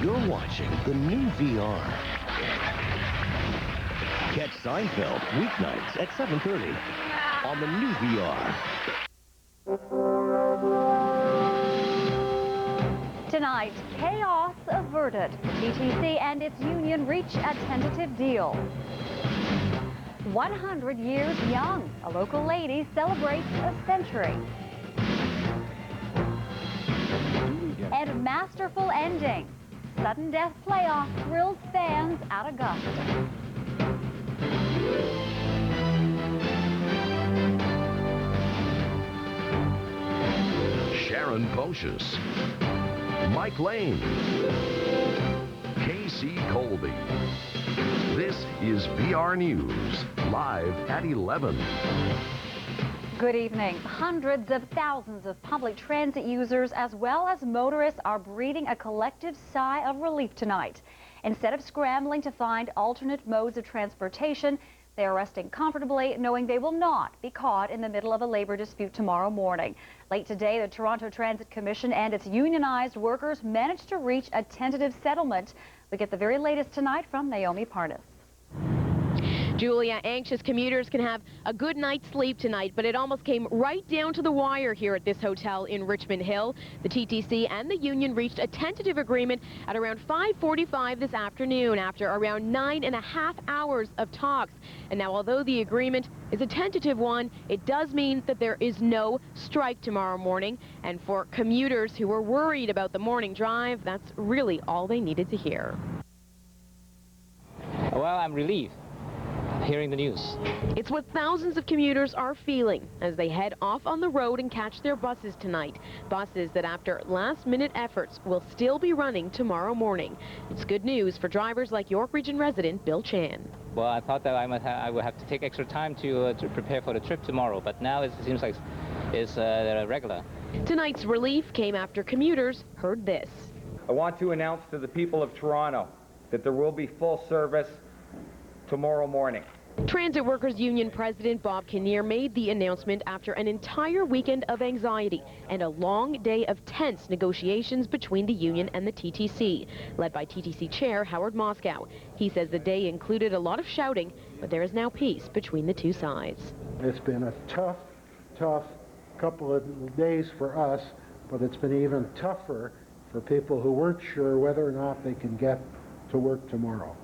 You're watching the new VR. Catch Seinfeld weeknights at 7:30 on the new VR. Tonight, chaos averted. TTC and its union reach a tentative deal. 100 years young. A local lady celebrates a century. And masterful ending. Sudden death playoff thrills fans at Augusta. Sharon Pocious, Mike Lane, Casey Colby. This is VR News, live at 11. Good evening. Hundreds of thousands of public transit users as well as motorists are breathing a collective sigh of relief tonight. Instead of scrambling to find alternate modes of transportation, they are resting comfortably, knowing they will not be caught in the middle of a labor dispute tomorrow morning. Late today, the Toronto Transit Commission and its unionized workers managed to reach a tentative settlement. We get the very latest tonight from Naomi Parnas. Julia, anxious commuters can have a good night's sleep tonight, but it almost came right down to the wire here at this hotel in Richmond Hill. The TTC and the union reached a tentative agreement at around 5:45 this afternoon after around 9.5 hours of talks. And now, although the agreement is a tentative one, it does mean that there is no strike tomorrow morning. And for commuters who were worried about the morning drive, that's really all they needed to hear. Well, I'm relieved hearing the news. It's what thousands of commuters are feeling as they head off on the road and catch their buses tonight. Buses that after last-minute efforts will still be running tomorrow morning. It's good news for drivers like York Region resident Bill Chan. Well, I thought that I would have to take extra time to prepare for the trip tomorrow, but now it seems like it's regular. Tonight's relief came after commuters heard this. I want to announce to the people of Toronto that there will be full service tomorrow morning. Transit Workers Union President Bob Kinnear made the announcement after an entire weekend of anxiety and a long day of tense negotiations between the union and the TTC, led by TTC Chair Howard Moscow. He says the day included a lot of shouting, but there is now peace between the two sides. It's been a tough couple of days for us, but it's been even tougher for people who weren't sure whether or not they can get to work tomorrow.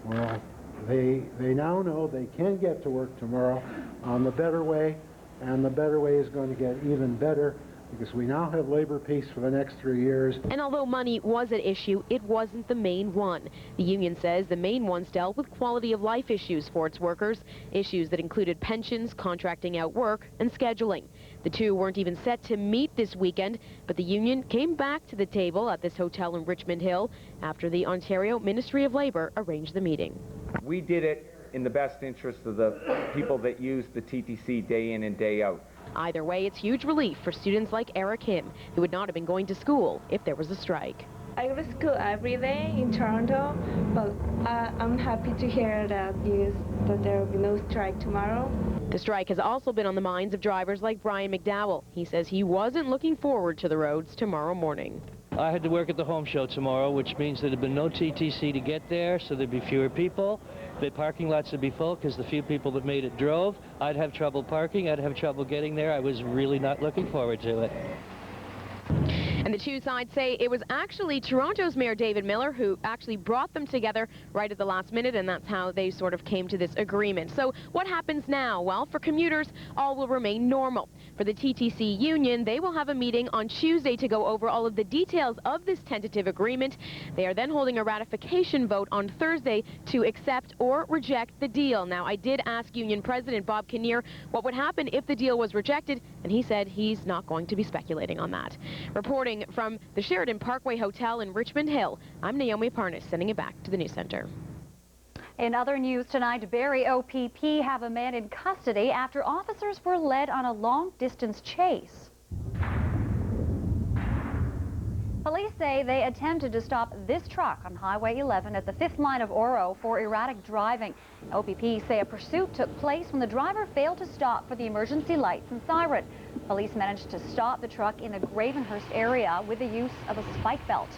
Well, they now know they can get to work tomorrow on the better way, and the better way is going to get even better because we now have labor peace for the next 3 years. And although money was at issue, it wasn't the main one. The union says the main ones dealt with quality of life issues for its workers, issues that included pensions, contracting out work, and scheduling. The two weren't even set to meet this weekend, but the union came back to the table at this hotel in Richmond Hill after the Ontario Ministry of Labour arranged the meeting. We did it in the best interest of the people that use the TTC day in and day out. Either way, it's huge relief for students like Eric Kim, who would not have been going to school if there was a strike. I go to school every day in Toronto, but I'm happy to hear that news that there will be no strike tomorrow. The strike has also been on the minds of drivers like Brian McDowell. He says he wasn't looking forward to the roads tomorrow morning. I had to work at the home show tomorrow, which means there'd have been no TTC to get there, so there'd be fewer people. The parking lots would be full because the few people that made it drove. I'd have trouble parking. I'd have trouble getting there. I was really not looking forward to it. And the two sides say it was actually Toronto's Mayor David Miller who actually brought them together right at the last minute, and that's how they sort of came to this agreement. So what happens now? Well, for commuters, all will remain normal. For the TTC union, they will have a meeting on Tuesday to go over all of the details of this tentative agreement. They are then holding a ratification vote on Thursday to accept or reject the deal. Now, I did ask Union President Bob Kinnear what would happen if the deal was rejected, and he said he's not going to be speculating on that. Reporting from the Sheridan Parkway Hotel in Richmond Hill, I'm Naomi Parnas, sending it back to the News Center. In other news tonight, Barrie OPP have a man in custody after officers were led on a long-distance chase. Police say they attempted to stop this truck on Highway 11 at the 5th line of Oro for erratic driving. OPP say a pursuit took place when the driver failed to stop for the emergency lights and siren. Police managed to stop the truck in the Gravenhurst area with the use of a spike belt.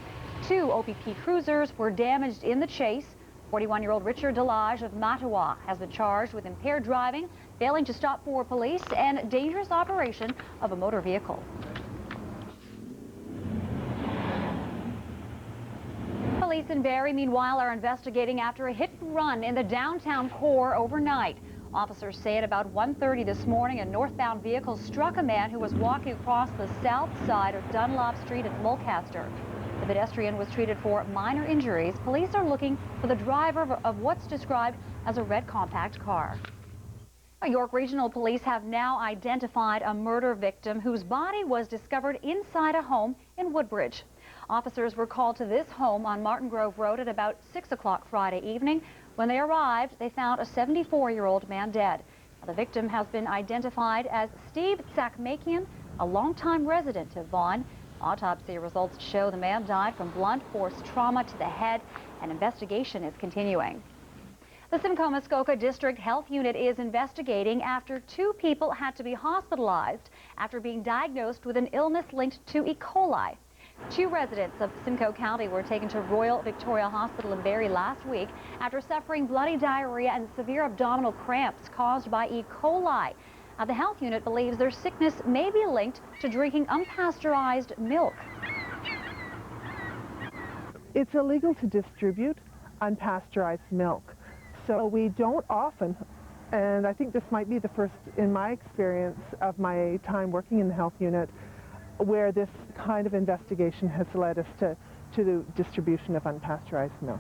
Two OPP cruisers were damaged in the chase. 41-year-old Richard Delage of Mattawa has been charged with impaired driving, failing to stop for police, and dangerous operation of a motor vehicle. Police in Barrie, meanwhile, are investigating after a hit-and-run in the downtown core overnight. Officers say at about 1:30 this morning, a northbound vehicle struck a man who was walking across the south side of Dunlop Street at Mulcaster. The pedestrian was treated for minor injuries. Police are looking for the driver of what's described as a red compact car. York Regional Police have now identified a murder victim whose body was discovered inside a home in Woodbridge. Officers were called to this home on Martin Grove Road at about 6 o'clock Friday evening. When they arrived, they found a 74-year-old man dead. The victim has been identified as Steve Tsakmakian, a longtime resident of Vaughan. Autopsy results show the man died from blunt force trauma to the head. An investigation is continuing. The Simcoe Muskoka District Health Unit is investigating after two people had to be hospitalized after being diagnosed with an illness linked to E. coli. Two residents of Simcoe County were taken to Royal Victoria Hospital in Barrie last week after suffering bloody diarrhea and severe abdominal cramps caused by E. coli. The health unit believes their sickness may be linked to drinking unpasteurized milk. It's illegal to distribute unpasteurized milk, so we don't often, and I think this might be the first in my experience of my time working in the health unit, where this kind of investigation has led us to the distribution of unpasteurized milk.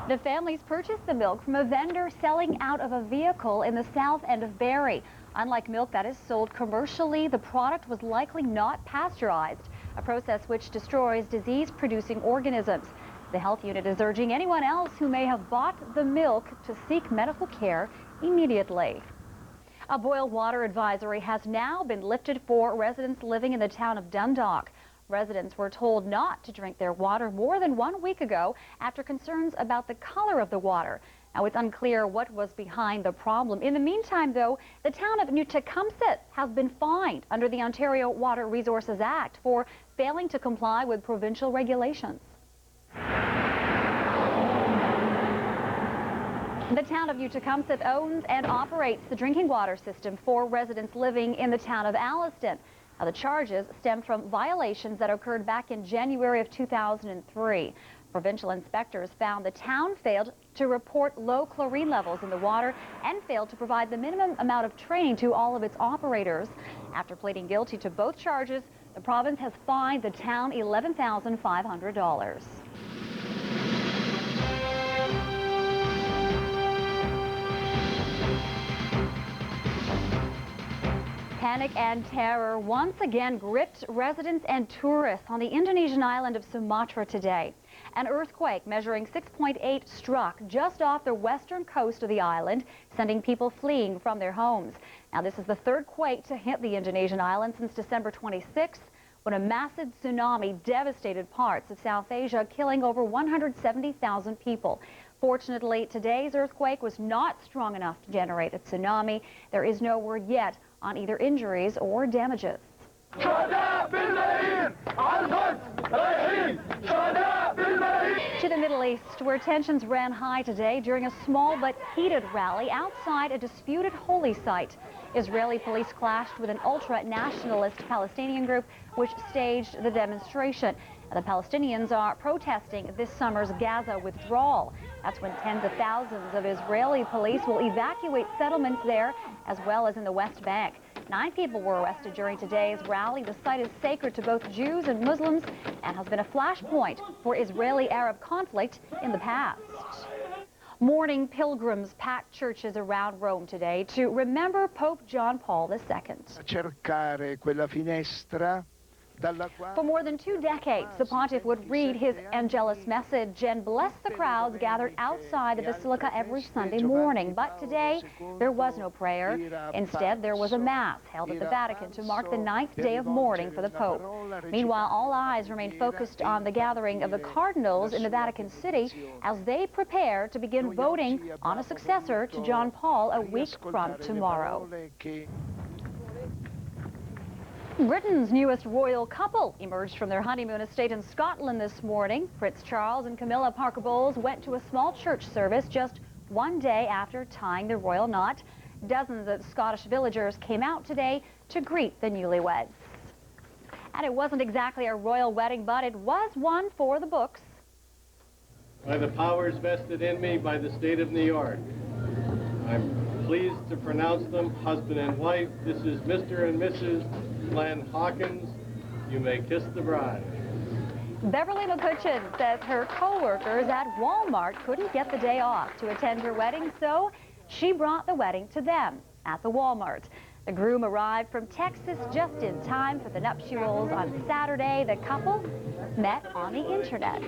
The families purchased the milk from a vendor selling out of a vehicle in the south end of Barrie. Unlike milk that is sold commercially, the product was likely not pasteurized, a process which destroys disease-producing organisms. The health unit is urging anyone else who may have bought the milk to seek medical care immediately. A boil water advisory has now been lifted for residents living in the town of Dundalk. Residents were told not to drink their water more than 1 week ago after concerns about the color of the water. Now, it's unclear what was behind the problem. In the meantime, though, the town of New Tecumseh has been fined under the Ontario Water Resources Act for failing to comply with provincial regulations. The town of New Tecumseh owns and operates the drinking water system for residents living in the town of Alliston. Now, the charges stem from violations that occurred back in January of 2003. Provincial inspectors found the town failed to report low chlorine levels in the water and failed to provide the minimum amount of training to all of its operators. After pleading guilty to both charges, the province has fined the town $11,500. Panic and terror once again gripped residents and tourists on the Indonesian island of Sumatra today. An earthquake measuring 6.8 struck just off the western coast of the island, sending people fleeing from their homes. Now, this is the third quake to hit the Indonesian island since December 26th, when a massive tsunami devastated parts of South Asia, killing over 170,000 people. Fortunately, today's earthquake was not strong enough to generate a tsunami. There is no word yet on either injuries or damages. To the Middle East, where tensions ran high today during a small but heated rally outside a disputed holy site. Israeli police clashed with an ultra-nationalist Palestinian group which staged the demonstration. The Palestinians are protesting this summer's Gaza withdrawal. That's when tens of thousands of Israeli police will evacuate settlements there, as well as in the West Bank. 9 people were arrested during today's rally. The site is sacred to both Jews and Muslims and has been a flashpoint for Israeli-Arab conflict in the past. Mourning pilgrims packed churches around Rome today to remember Pope John Paul II. For more than 2 decades, the pontiff would read his Angelus message and bless the crowds gathered outside the basilica every Sunday morning. But today, there was no prayer. Instead, there was a mass held at the Vatican to mark the 9th day of mourning for the Pope. Meanwhile, all eyes remain focused on the gathering of the cardinals in the Vatican City as they prepare to begin voting on a successor to John Paul a week from tomorrow. Britain's newest royal couple emerged from their honeymoon estate in Scotland this morning. Prince Charles and Camilla Parker Bowles went to a small church service just one day after tying the royal knot. Dozens of Scottish villagers came out today to greet the newlyweds. And it wasn't exactly a royal wedding, but it was one for the books. By the powers vested in me by the state of New York, I'm pleased to pronounce them husband and wife. This is Mr. and Mrs. Glenn Hawkins. You may kiss the bride. Beverly McCutcheon says her co-workers at Walmart couldn't get the day off to attend her wedding, so she brought the wedding to them at the Walmart. The groom arrived from Texas just in time for the nuptials on Saturday. The couple met on the internet.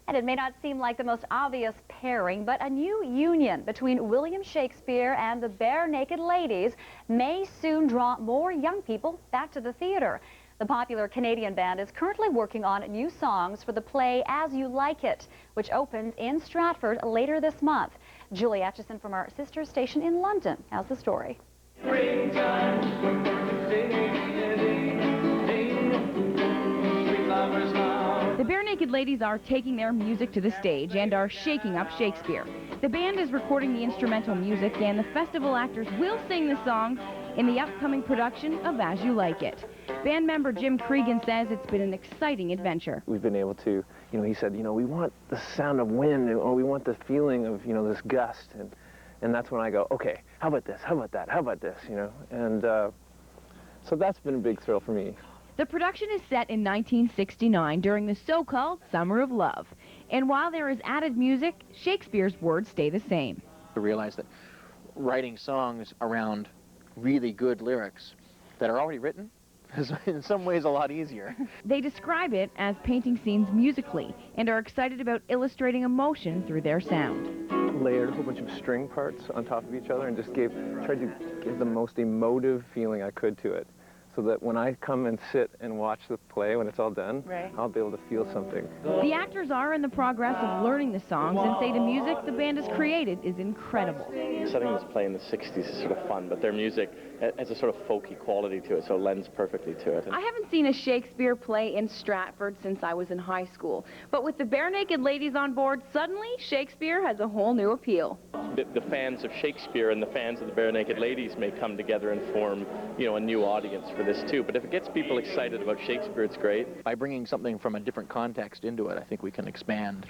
And it may not seem like the most obvious pairing, but a new union between William Shakespeare and the Bare Naked Ladies may soon draw more young people back to the theater. The popular Canadian band is currently working on new songs for the play As You Like It, which opens in Stratford later this month. Julie Atchison from our sister station in London has the story. The Bare Naked Ladies are taking their music to the stage and are shaking up Shakespeare. The band is recording the instrumental music, and the festival actors will sing the songs in the upcoming production of As You Like It. Band member Jim Cregan says it's been an exciting adventure. We've been able to, he said, we want the sound of wind, or we want the feeling of, this gust, and that's when I go, okay, how about this, how about that, how about this, and so that's been a big thrill for me. The production is set in 1969 during the so-called Summer of Love. And while there is added music, Shakespeare's words stay the same. I realized that writing songs around really good lyrics that are already written is in some ways a lot easier. They describe it as painting scenes musically and are excited about illustrating emotion through their sound. Layered a whole bunch of string parts on top of each other and just tried to give the most emotive feeling I could to it, so that when I come and sit and watch the play, when it's all done, I'll be able to feel something. The actors are in the progress of learning the songs and say the music the band has created is incredible. Setting this play in the 60s is sort of fun, but their music has a sort of folky quality to it, so it lends perfectly to it. I haven't seen a Shakespeare play in Stratford since I was in high school, but with the Bare Naked Ladies on board, suddenly Shakespeare has a whole new appeal. The fans of Shakespeare and the fans of the Bare Naked Ladies may come together and form, a new audience for this too, but if it gets people excited about Shakespeare, it's great. By bringing something from a different context into it, I think we can expand,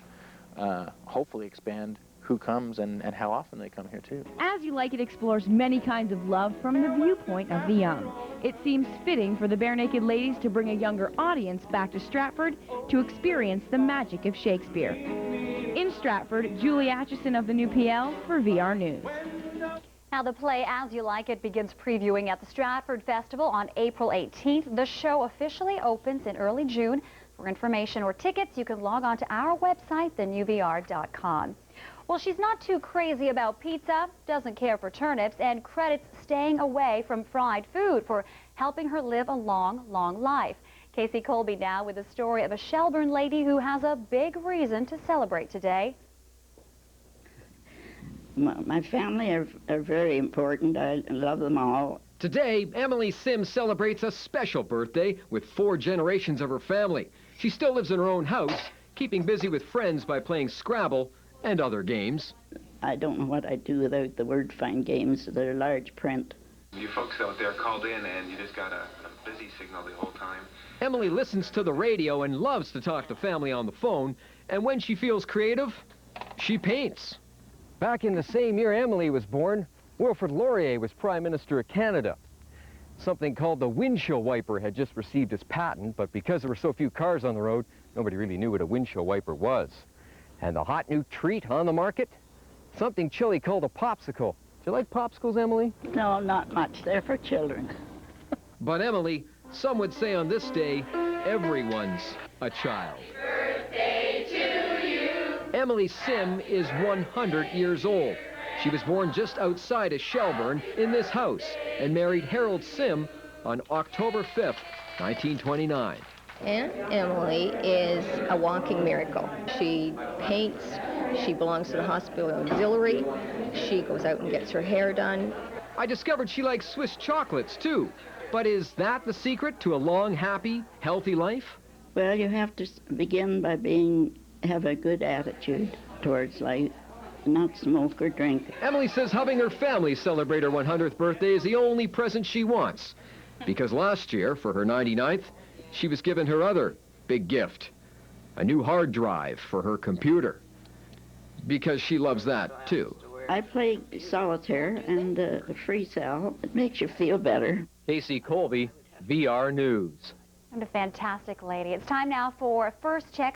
hopefully expand who comes and how often they come here too. As You Like It explores many kinds of love from the viewpoint of the young. It seems fitting for the Bare Naked Ladies to bring a younger audience back to Stratford to experience the magic of Shakespeare. In Stratford, Julie Atchison of the New PL for VR News. Now, the play As You Like It begins previewing at the Stratford Festival on April 18th. The show officially opens in early June. For information or tickets, you can log on to our website, thenewvr.com. Well, she's not too crazy about pizza, doesn't care for turnips, and credits staying away from fried food for helping her live a long, long life. Casey Colby now with the story of a Shelburne lady who has a big reason to celebrate today. My family are very important. I love them all. Today, Emily Sims celebrates a special birthday with 4 generations of her family. She still lives in her own house, keeping busy with friends by playing Scrabble and other games. I don't know what I'd do without the word find games. They're large print. You folks out there called in and you just got a busy signal the whole time. Emily listens to the radio and loves to talk to family on the phone, and when she feels creative, she paints. Back in the same year Emily was born, Wilfrid Laurier was Prime Minister of Canada. Something called the windshield wiper had just received its patent, but because there were so few cars on the road, nobody really knew what a windshield wiper was. And the hot new treat on the market? Something chilly called a popsicle. Do you like popsicles, Emily? No, not much. They're for children. But Emily, some would say on this day, everyone's a child. Birthday to you. Emily Sim is 100 years old. She was born just outside of Shelburne in this house and married Harold Sim on October 5th, 1929. Aunt Emily is a walking miracle. She paints, she belongs to the hospital auxiliary, she goes out and gets her hair done. I discovered she likes Swiss chocolates, too. But is that the secret to a long, happy, healthy life? Well, you have to begin by have a good attitude towards life, not smoke or drink. Emily says helping her family celebrate her 100th birthday is the only present she wants. Because last year, for her 99th, she was given her other big gift, a new hard drive for her computer. Because she loves that, too. I play solitaire and free cell. It makes you feel better. Casey Colby, VR News. And a fantastic lady. It's time now for First Check